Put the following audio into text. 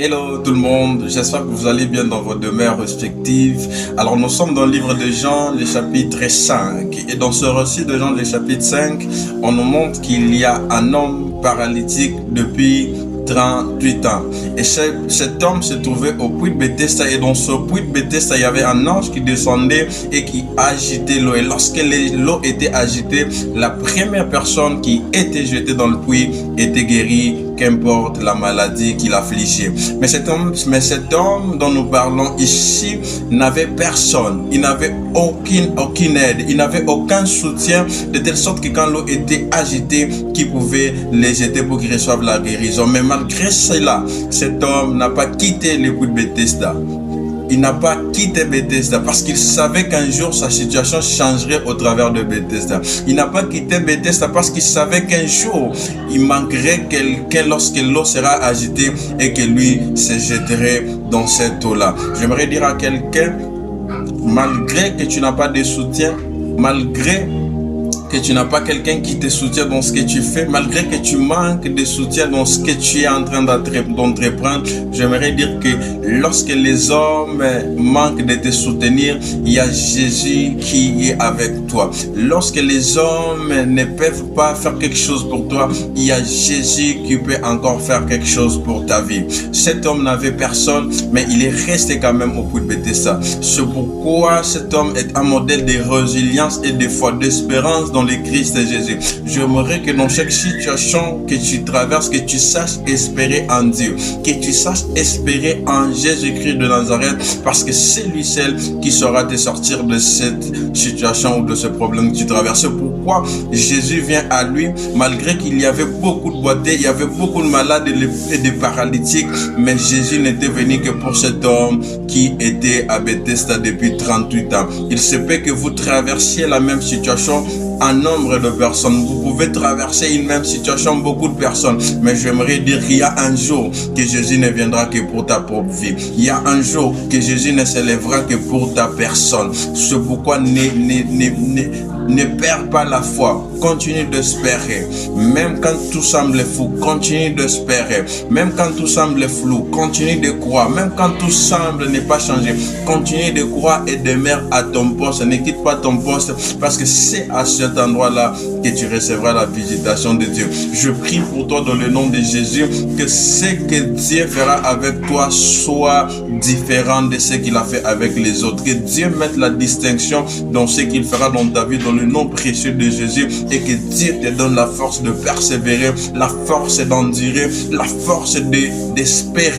Hello tout le monde, j'espère que vous allez bien dans vos demeures respectives. Alors nous sommes dans le livre de Jean, le chapitre 5. Et dans ce récit de Jean, le chapitre 5, on nous montre qu'il y a un homme paralytique depuis 38 ans. Et cet homme se trouvait au puits de Bethesda, et dans ce puits de Bethesda, il y avait un ange qui descendait et qui agitait l'eau. Et lorsque l'eau était agitée, la première personne qui était jetée dans le puits était guérie, qu'importe la maladie qui l'affligeait. Mais cet homme dont nous parlons ici n'avait personne, il n'avait aucune aide, il n'avait aucun soutien, de telle sorte que quand l'eau était agitée, qu'il pouvait les jeter pour qu'ils reçoivent la guérison. Mais malgré cela, cet homme n'a pas quitté le puits de Bethesda. Il n'a pas quitté Bethesda parce qu'il savait qu'un jour sa situation changerait au travers de Bethesda. Il n'a pas quitté Bethesda parce qu'il savait qu'un jour il manquerait quelqu'un lorsque l'eau sera agitée et que lui se jetterait dans cette eau-là. J'aimerais dire à quelqu'un, malgré que tu n'as pas de soutien, malgré que tu n'as pas quelqu'un qui te soutient dans ce que tu fais, malgré que tu manques de soutien dans ce que tu es en train d'entreprendre, j'aimerais dire que lorsque les hommes manquent de te soutenir, il y a Jésus qui est avec toi. Lorsque les hommes ne peuvent pas faire quelque chose pour toi, il y a Jésus qui peut encore faire quelque chose pour ta vie. Cet homme n'avait personne, mais il est resté quand même au puits de Bethesda. C'est pourquoi cet homme est un modèle de résilience et de foi, d'espérance dans le Christ Jésus. J'aimerais que dans chaque situation que tu traverses, que tu saches espérer en Dieu, que tu saches espérer en Jésus-Christ de Nazareth, parce que c'est lui seul qui saura te sortir de cette situation ou de ce problème que tu traverses. C'est pourquoi Jésus vient à lui, malgré qu'il y avait beaucoup de boités, il y avait beaucoup de malades et de paralytiques, mais Jésus n'était venu que pour cet homme qui était à Bethesda depuis 38 ans. Il se peut que vous traversiez la même situation, un nombre de personnes. Vous pouvez traverser une même situation, beaucoup de personnes. Mais j'aimerais dire qu'il y a un jour que Jésus ne viendra que pour ta propre vie. Il y a un jour que Jésus ne s'élèvera que pour ta personne. C'est pourquoi ne perds pas la foi. Continue d'espérer. Même quand tout semble fou, continue d'espérer. Même quand tout semble flou, continue de croire. Même quand tout semble ne pas changer, continue de croire et demeure à ton poste. Ne quitte pas ton poste, parce que c'est à cet endroit-là que tu recevras la visitation de Dieu. Je prie pour toi dans le nom de Jésus, que ce que Dieu fera avec toi soit différent de ce qu'il a fait avec les autres. Que Dieu mette la distinction dans ce qu'il fera dans ta vie, dans le nom précieux de Jésus, et que Dieu te donne la force de persévérer, la force d'endurer, la force d'espérer.